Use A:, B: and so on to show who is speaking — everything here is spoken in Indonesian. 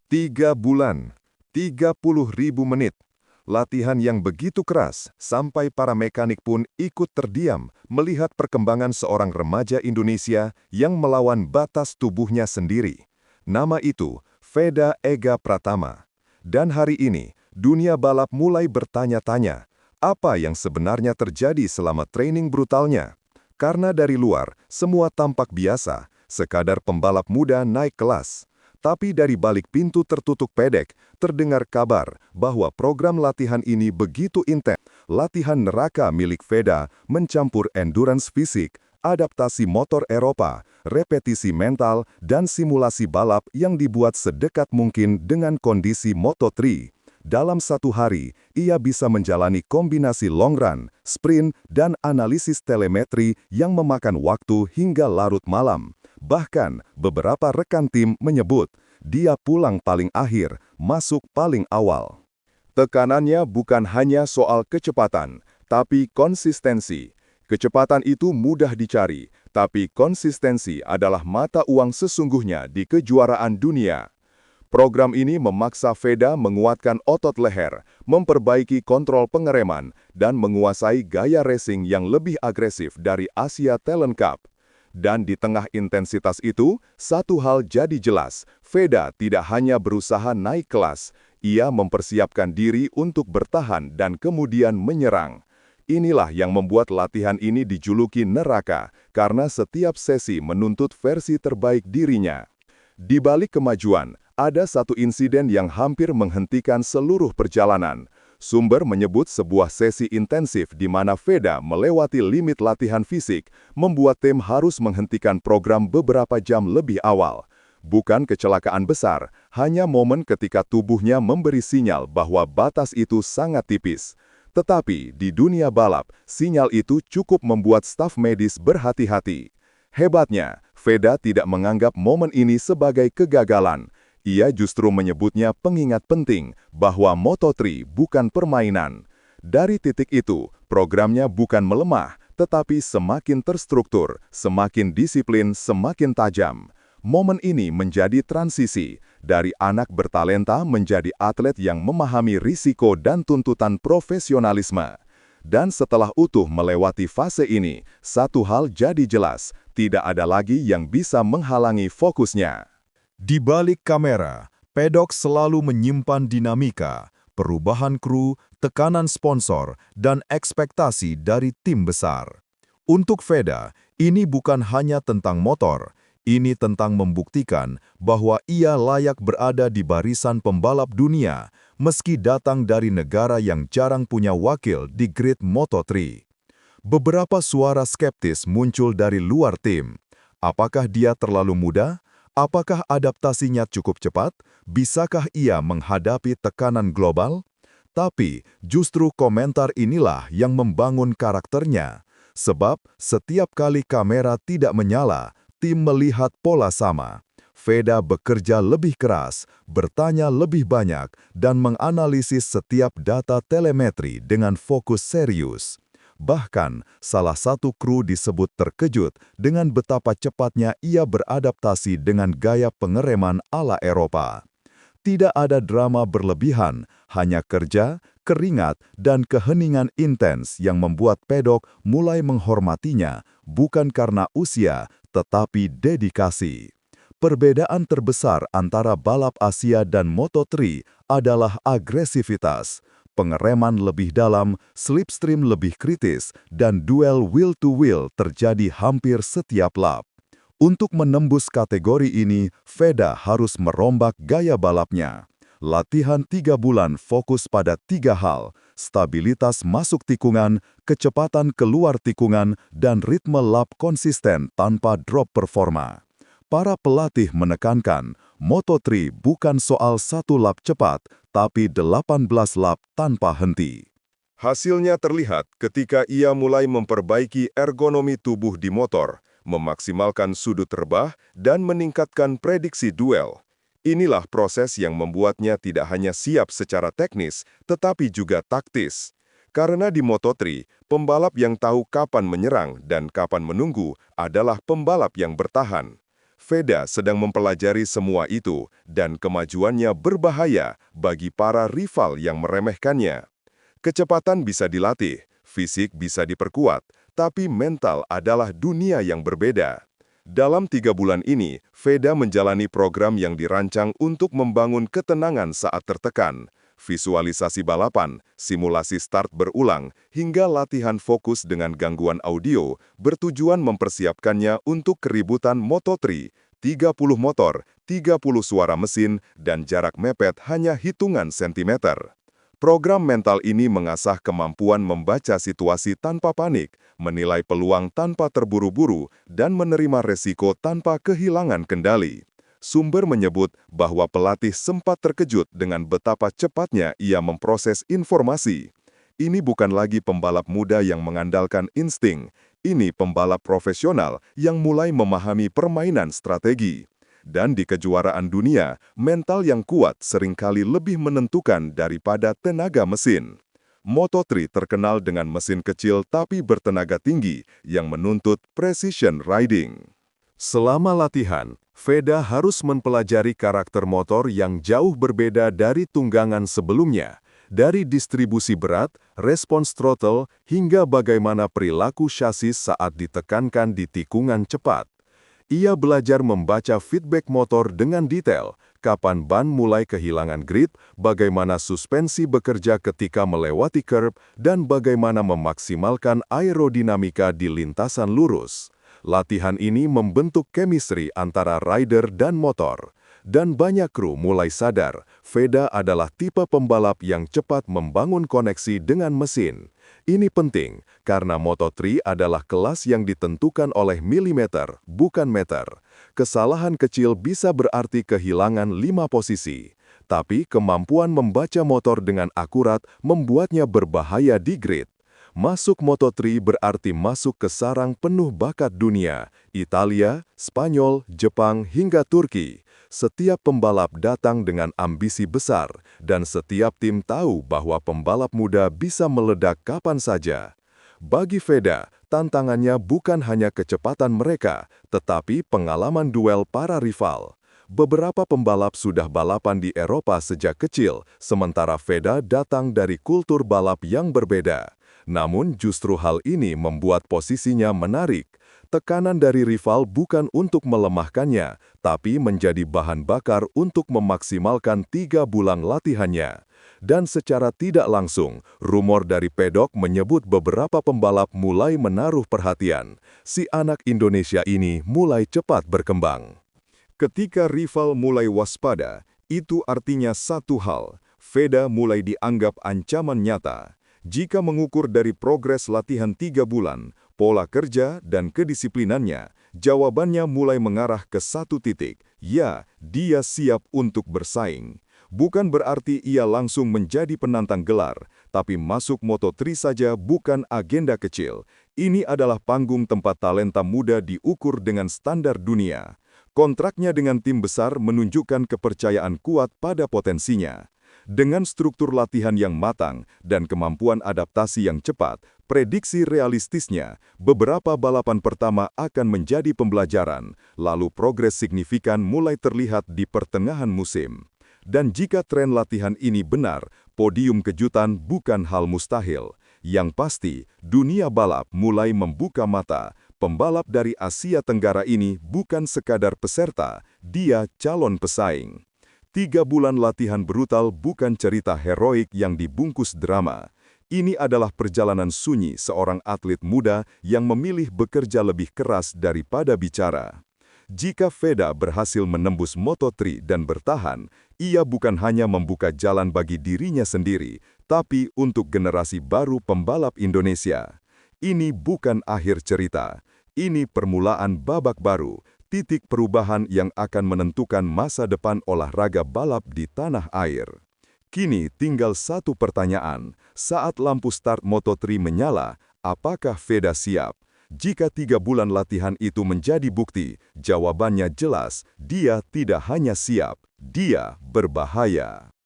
A: 3 bulan, 30.000 menit. Latihan yang begitu keras, sampai para mekanik pun ikut terdiam melihat perkembangan seorang remaja Indonesia yang melawan batas tubuhnya sendiri. Nama itu, Veda Ega Pratama. Dan hari ini, dunia balap mulai bertanya-tanya, apa yang sebenarnya terjadi selama training brutalnya? Karena dari luar, semua tampak biasa, sekadar pembalap muda naik kelas. Tapi dari balik pintu tertutup pedek, terdengar kabar bahwa program latihan ini begitu intens. Latihan neraka milik Veda mencampur endurance fisik, adaptasi motor Eropa, repetisi mental, dan simulasi balap yang dibuat sedekat mungkin dengan kondisi Moto3. Dalam satu hari, ia bisa menjalani kombinasi long run, sprint, dan analisis telemetri yang memakan waktu hingga larut malam. Bahkan, beberapa rekan tim menyebut, dia pulang paling akhir, masuk paling awal. Tekanannya bukan hanya soal kecepatan, tapi konsistensi. Kecepatan itu mudah dicari, tapi konsistensi adalah mata uang sesungguhnya di kejuaraan dunia. Program ini memaksa Veda menguatkan otot leher, memperbaiki kontrol pengereman, dan menguasai gaya racing yang lebih agresif dari Asia Talent Cup. Dan di tengah intensitas itu, satu hal jadi jelas, Veda tidak hanya berusaha naik kelas, ia mempersiapkan diri untuk bertahan dan kemudian menyerang. Inilah yang membuat latihan ini dijuluki neraka, karena setiap sesi menuntut versi terbaik dirinya. Di balik kemajuan, ada satu insiden yang hampir menghentikan seluruh perjalanan. Sumber menyebut sebuah sesi intensif di mana Veda melewati limit latihan fisik, membuat tim harus menghentikan program beberapa jam lebih awal. Bukan kecelakaan besar, hanya momen ketika tubuhnya memberi sinyal bahwa batas itu sangat tipis. Tetapi di dunia balap, sinyal itu cukup membuat staf medis berhati-hati. Hebatnya, Veda tidak menganggap momen ini sebagai kegagalan. Ia justru menyebutnya pengingat penting bahwa Moto3 bukan permainan. Dari titik itu, programnya bukan melemah, tetapi semakin terstruktur, semakin disiplin, semakin tajam. Momen ini menjadi transisi dari anak bertalenta menjadi atlet yang memahami risiko dan tuntutan profesionalisme. Dan setelah utuh melewati fase ini, satu hal jadi jelas, tidak ada lagi yang bisa menghalangi fokusnya.
B: Di balik kamera, pedok selalu menyimpan dinamika, perubahan kru, tekanan sponsor, dan ekspektasi dari tim besar. Untuk Veda, ini bukan hanya tentang motor, ini tentang membuktikan bahwa ia layak berada di barisan pembalap dunia, meski datang dari negara yang jarang punya wakil di grid Moto3. Beberapa suara skeptis muncul dari luar tim. Apakah dia terlalu muda? Apakah adaptasinya cukup cepat? Bisakah ia menghadapi tekanan global? Tapi justru komentar inilah yang membangun karakternya. Sebab setiap kali kamera tidak menyala, tim melihat pola sama. Veda bekerja lebih keras, bertanya lebih banyak, dan menganalisis setiap data telemetri dengan fokus serius. Bahkan, salah satu kru disebut terkejut dengan betapa cepatnya ia beradaptasi dengan gaya pengereman ala Eropa. Tidak ada drama berlebihan, hanya kerja, keringat, dan keheningan intens yang membuat pedok mulai menghormatinya, bukan karena usia, tetapi dedikasi. Perbedaan terbesar antara balap Asia dan Moto3 adalah agresivitas. Pengereman lebih dalam, slipstream lebih kritis, dan duel wheel-to-wheel terjadi hampir setiap lap. Untuk menembus kategori ini, Veda harus merombak gaya balapnya. Latihan 3 bulan fokus pada 3 hal, stabilitas masuk tikungan, kecepatan keluar tikungan, dan ritme lap konsisten tanpa drop performa. Para pelatih menekankan, Moto3 bukan soal satu lap cepat, tapi 18 lap tanpa henti.
A: Hasilnya terlihat ketika ia mulai memperbaiki ergonomi tubuh di motor, memaksimalkan sudut rebah, dan meningkatkan prediksi duel. Inilah proses yang membuatnya tidak hanya siap secara teknis, tetapi juga taktis. Karena di Moto3, pembalap yang tahu kapan menyerang dan kapan menunggu adalah pembalap yang bertahan. Veda sedang mempelajari semua itu dan kemajuannya berbahaya bagi para rival yang meremehkannya. Kecepatan bisa dilatih, fisik bisa diperkuat, tapi mental adalah dunia yang berbeda. Dalam 3 bulan ini, Veda menjalani program yang dirancang untuk membangun ketenangan saat tertekan, visualisasi balapan, simulasi start berulang, hingga latihan fokus dengan gangguan audio bertujuan mempersiapkannya untuk keributan Moto3, 30 motor, 30 suara mesin, dan jarak mepet hanya hitungan sentimeter. Program mental ini mengasah kemampuan membaca situasi tanpa panik, menilai peluang tanpa terburu-buru, dan menerima resiko tanpa kehilangan kendali. Sumber menyebut bahwa pelatih sempat terkejut dengan betapa cepatnya ia memproses informasi. Ini bukan lagi pembalap muda yang mengandalkan insting, ini pembalap profesional yang mulai memahami permainan strategi. Dan di kejuaraan dunia, mental yang kuat seringkali lebih menentukan daripada tenaga mesin. Moto3 terkenal dengan mesin kecil tapi bertenaga tinggi yang menuntut precision riding. Selama latihan, Veda harus mempelajari karakter motor yang jauh berbeda dari tunggangan sebelumnya, dari distribusi berat, respons throttle, hingga bagaimana perilaku chasis saat ditekankan di tikungan cepat. Ia belajar membaca feedback motor dengan detail, kapan ban mulai kehilangan grip, bagaimana suspensi bekerja ketika melewati curb, dan bagaimana memaksimalkan aerodinamika di lintasan lurus. Latihan ini membentuk chemistry antara rider dan motor. Dan banyak kru mulai sadar, Veda adalah tipe pembalap yang cepat membangun koneksi dengan mesin. Ini penting, karena Moto3 adalah kelas yang ditentukan oleh milimeter, bukan meter. Kesalahan kecil bisa berarti kehilangan 5 posisi. Tapi kemampuan membaca motor dengan akurat membuatnya berbahaya di grid. Masuk Moto3 berarti masuk ke sarang penuh bakat dunia, Italia, Spanyol, Jepang, hingga Turki. Setiap pembalap datang dengan ambisi besar, dan setiap tim tahu bahwa pembalap muda bisa meledak kapan saja. Bagi Veda, tantangannya bukan hanya kecepatan mereka, tetapi pengalaman duel para rival. Beberapa pembalap sudah balapan di Eropa sejak kecil, sementara Veda datang dari kultur balap yang berbeda. Namun justru hal ini membuat posisinya menarik. Tekanan dari rival bukan untuk melemahkannya, tapi menjadi bahan bakar untuk memaksimalkan 3 bulan latihannya. Dan secara tidak langsung, rumor dari pedok menyebut beberapa pembalap mulai menaruh perhatian. Si anak Indonesia ini mulai cepat berkembang. Ketika rival mulai waspada, itu artinya satu hal, Veda mulai dianggap ancaman nyata. Jika mengukur dari progres latihan 3 bulan, pola kerja, dan kedisiplinannya, jawabannya mulai mengarah ke satu titik. Ya, dia siap untuk bersaing. Bukan berarti ia langsung menjadi penantang gelar, tapi masuk Moto3 saja bukan agenda kecil. Ini adalah panggung tempat talenta muda diukur dengan standar dunia. Kontraknya dengan tim besar menunjukkan kepercayaan kuat pada potensinya. Dengan struktur latihan yang matang dan kemampuan adaptasi yang cepat, prediksi realistisnya, beberapa balapan pertama akan menjadi pembelajaran, lalu progres signifikan mulai terlihat di pertengahan musim. Dan jika tren latihan ini benar, podium kejutan bukan hal mustahil. Yang pasti, dunia balap mulai membuka mata. Pembalap dari Asia Tenggara ini bukan sekadar peserta, dia calon pesaing. 3 bulan latihan brutal bukan cerita heroik yang dibungkus drama. Ini adalah perjalanan sunyi seorang atlet muda yang memilih bekerja lebih keras daripada bicara. Jika Veda berhasil menembus Moto3 dan bertahan, ia bukan hanya membuka jalan bagi dirinya sendiri, tapi untuk generasi baru pembalap Indonesia. Ini bukan akhir cerita, ini permulaan babak baru. Titik perubahan yang akan menentukan masa depan olahraga balap di tanah air. Kini tinggal satu pertanyaan, saat lampu start Moto3 menyala, apakah Veda siap? Jika 3 bulan latihan itu menjadi bukti, jawabannya jelas, dia tidak hanya siap, dia berbahaya.